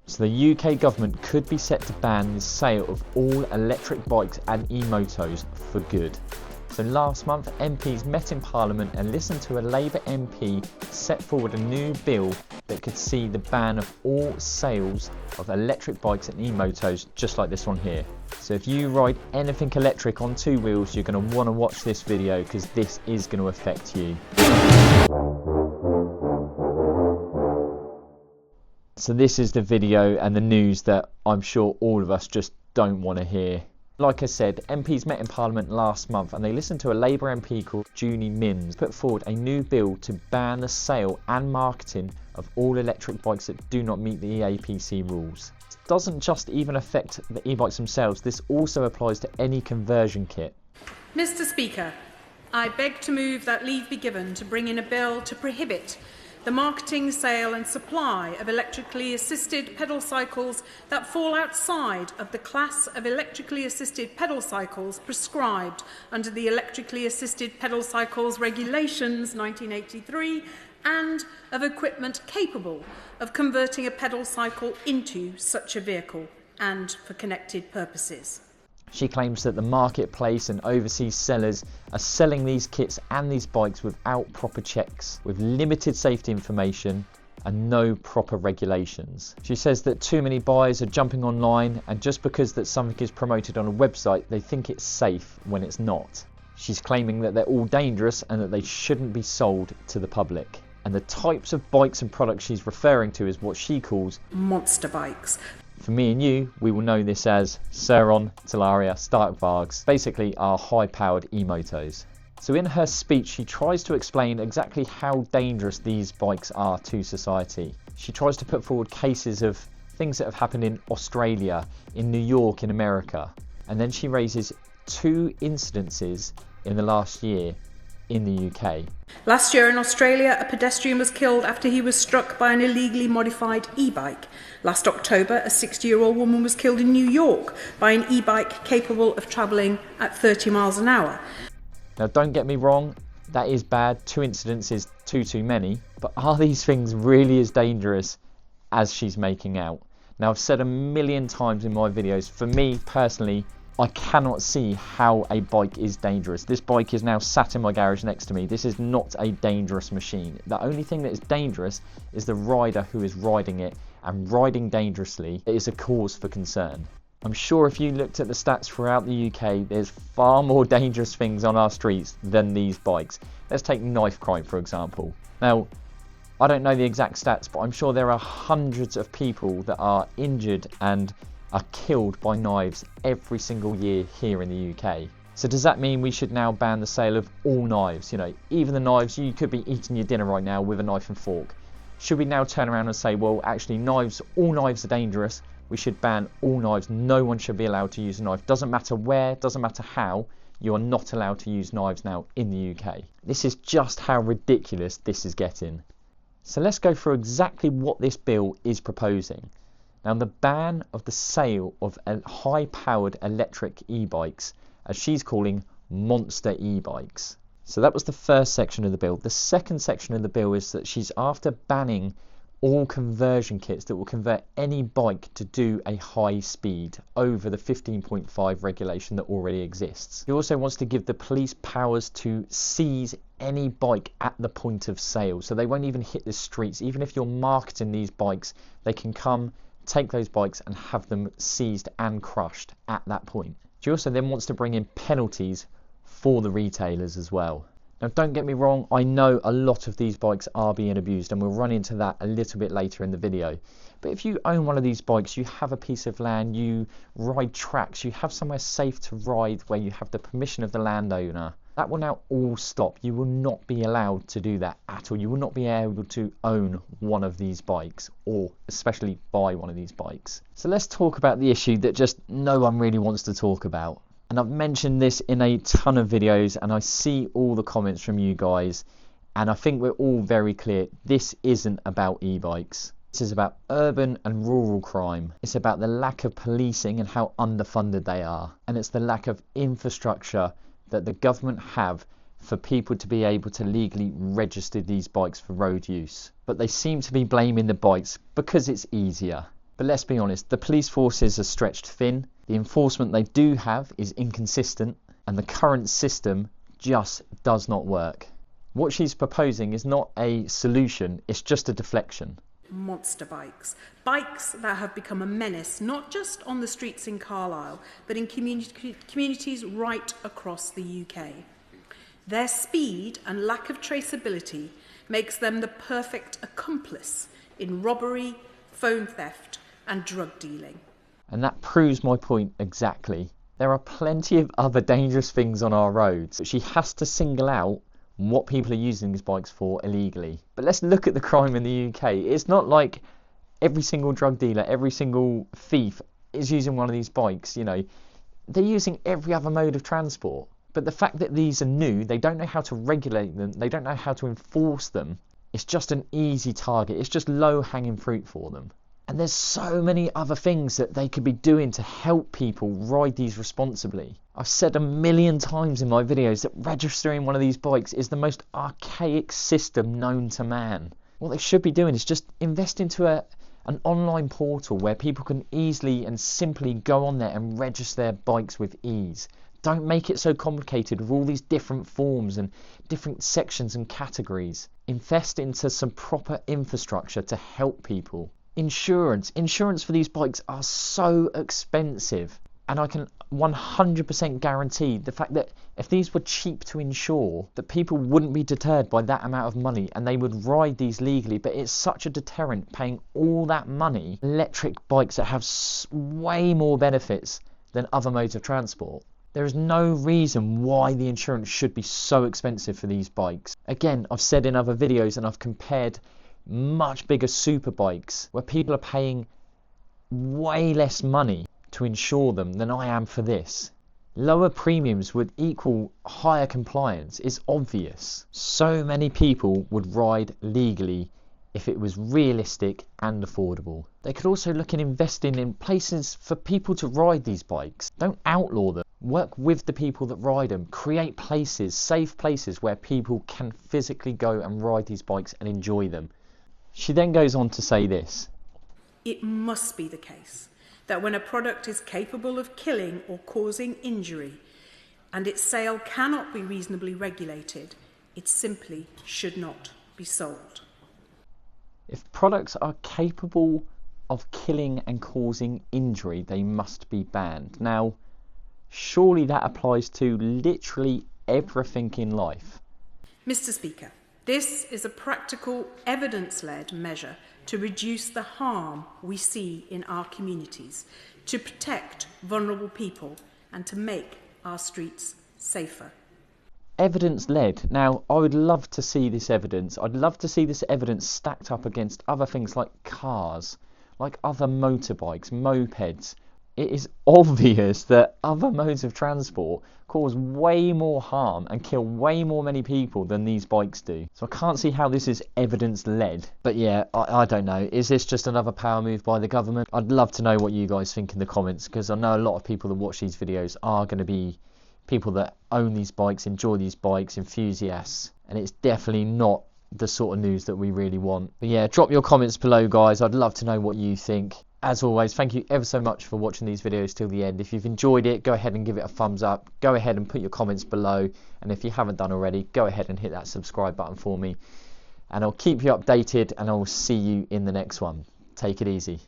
So the UK government could be set to ban the sale of all electric bikes and e-motos for good. So last month, MPs met in Parliament and listened to a Labour MP set forward a new bill that could see the ban of all sales of electric bikes and e-motos, just like this one here. So if you ride anything electric on two wheels, you're going to want to watch this video because this is going to affect you. So this is the video and the news that I'm sure all of us just don't want to hear. Like I said, MPs met in Parliament last month and they listened to a Labour MP called Julie Mims put forward a new bill to ban the sale and marketing of all electric bikes that do not meet the EAPC rules. It doesn't just even affect the e-bikes themselves, this also applies to any conversion kit. Mr. Speaker, I beg to move that leave be given to bring in a bill to prohibit the marketing, sale and supply of electrically assisted pedal cycles that fall outside of the class of electrically assisted pedal cycles prescribed under the Electrically Assisted Pedal Cycles Regulations 1983 and of equipment capable of converting a pedal cycle into such a vehicle and for connected purposes. She claims that the marketplace and overseas sellers are selling these kits and these bikes without proper checks, with limited safety information and no proper regulations. She says that too many buyers are jumping online and just because that something is promoted on a website, they think it's safe when it's not. She's claiming that they're all dangerous and that they shouldn't be sold to the public. And the types of bikes and products she's referring to is what she calls monster bikes. For me and you, we will know this as Surron, Talarias, Starkwagens, basically our high-powered e-motos. So in her speech, she tries to explain exactly how dangerous these bikes are to society. She tries to put forward cases of things that have happened in Australia, in New York, in America. And then she raises 2 incidences in the last year in the UK. Last year in Australia, a pedestrian was killed after he was struck by an illegally modified e-bike. Last October, a 60-year-old woman was killed in New York by an e-bike capable of travelling at 30 miles an hour. Now don't get me wrong, that is bad, 2 incidents is too many, but are these things really as dangerous as she's making out? Now I've said a million times in my videos, for me personally, I cannot see how a bike is dangerous. This bike is now sat in my garage next to me. This is not a dangerous machine. The only thing that is dangerous is the rider who is riding it, and riding dangerously is a cause for concern. I'm sure if you looked at the stats throughout the UK, there's far more dangerous things on our streets than these bikes. Let's take knife crime, for example. Now, I don't know the exact stats, but I'm sure there are hundreds of people that are injured and are killed by knives every single year here in the UK. So does that mean we should now ban the sale of all knives? You know, even the knives, you could be eating your dinner right now with a knife and fork. Should we now turn around and say, well, actually knives, all knives are dangerous, we should ban all knives, no one should be allowed to use a knife. Doesn't matter where, doesn't matter how, you are not allowed to use knives now in the UK. This is just how ridiculous this is getting. So let's go through exactly what this bill is proposing. Now the ban of the sale of high-powered electric e-bikes, as she's calling monster e-bikes. So that was the first section of the bill. The second section of the bill is that she's after banning all conversion kits that will convert any bike to do a high speed over the 15.5 regulation that already exists. She also wants to give the police powers to seize any bike at the point of sale. So they won't even hit the streets. Even if you're marketing these bikes, they can come, take those bikes and have them seized and crushed at that point. She also then wants to bring in penalties for the retailers as well. Now don't get me wrong, I know a lot of these bikes are being abused and we'll run into that a little bit later in the video. But if you own one of these bikes, you have a piece of land, you ride tracks, you have somewhere safe to ride where you have the permission of the landowner, that will now all stop. You will not be allowed to do that at all. You will not be able to own one of these bikes or especially buy one of these bikes. So let's talk about the issue that just no one really wants to talk about. And I've mentioned this in a ton of videos and I see all the comments from you guys and I think we're all very clear. This isn't about e-bikes. This is about urban and rural crime. It's about the lack of policing and how underfunded they are. And it's the lack of infrastructure that the government have for people to be able to legally register these bikes for road use. But they seem to be blaming the bikes because it's easier. But let's be honest, the police forces are stretched thin, the enforcement they do have is inconsistent, and the current system just does not work. What she's proposing is not a solution, it's just a deflection. Monster bikes. Bikes that have become a menace, not just on the streets in Carlisle, but in communities right across the UK. Their speed and lack of traceability makes them the perfect accomplice in robbery, phone theft, and drug dealing. And that proves my point exactly. There are plenty of other dangerous things on our roads, but she has to single out what people are using these bikes for illegally. But let's look at the crime in the UK. It's not like every single drug dealer, every single thief is using one of these bikes, you know. They're using every other mode of transport. But the fact that these are new, they don't know how to regulate them, they don't know how to enforce them. It's just an easy target. It's just low-hanging fruit for them. And there's so many other things that they could be doing to help people ride these responsibly. I've said a million times in my videos that registering one of these bikes is the most archaic system known to man. What they should be doing is just invest into an online portal where people can easily and simply go on there and register their bikes with ease. Don't make it so complicated with all these different forms and different sections and categories. Invest into some proper infrastructure to help people. Insurance for these bikes are so expensive, and I can 100% guarantee the fact that if these were cheap to insure, that people wouldn't be deterred by that amount of money and they would ride these legally. But it's such a deterrent paying all that money. Electric bikes that have way more benefits than other modes of transport. There is no reason why the insurance should be so expensive for these bikes. Again, I've said in other videos, and I've compared much bigger super bikes where people are paying way less money to insure them than I am for this. Lower premiums would equal higher compliance. It's obvious. So many people would ride legally if it was realistic and affordable. They could also look at investing in places for people to ride these bikes. Don't outlaw them. Work with the people that ride them. Create places, safe places where people can physically go and ride these bikes and enjoy them. She then goes on to say this. It must be the case that when a product is capable of killing or causing injury and its sale cannot be reasonably regulated, it simply should not be sold. If products are capable of killing and causing injury, they must be banned. Now, surely that applies to literally everything in life. Mr. Speaker, this is a practical, evidence-led measure to reduce the harm we see in our communities, to protect vulnerable people and to make our streets safer. Evidence-led. Now, I would love to see this evidence. I'd love to see this evidence stacked up against other things like cars, like other motorbikes, mopeds. It is obvious that other modes of transport cause way more harm and kill way more many people than these bikes do. So I can't see how this is evidence-led. But yeah, I don't know. Is this just another power move by the government? I'd love to know what you guys think in the comments, because I know a lot of people that watch these videos are going to be people that own these bikes, enjoy these bikes, enthusiasts. And it's definitely not the sort of news that we really want. But yeah, drop your comments below, guys. I'd love to know what you think. As always, thank you ever so much for watching these videos till the end. If you've enjoyed it, go ahead and give it a thumbs up. Go ahead and put your comments below. And if you haven't done already, go ahead and hit that subscribe button for me. And I'll keep you updated, and I'll see you in the next one. Take it easy.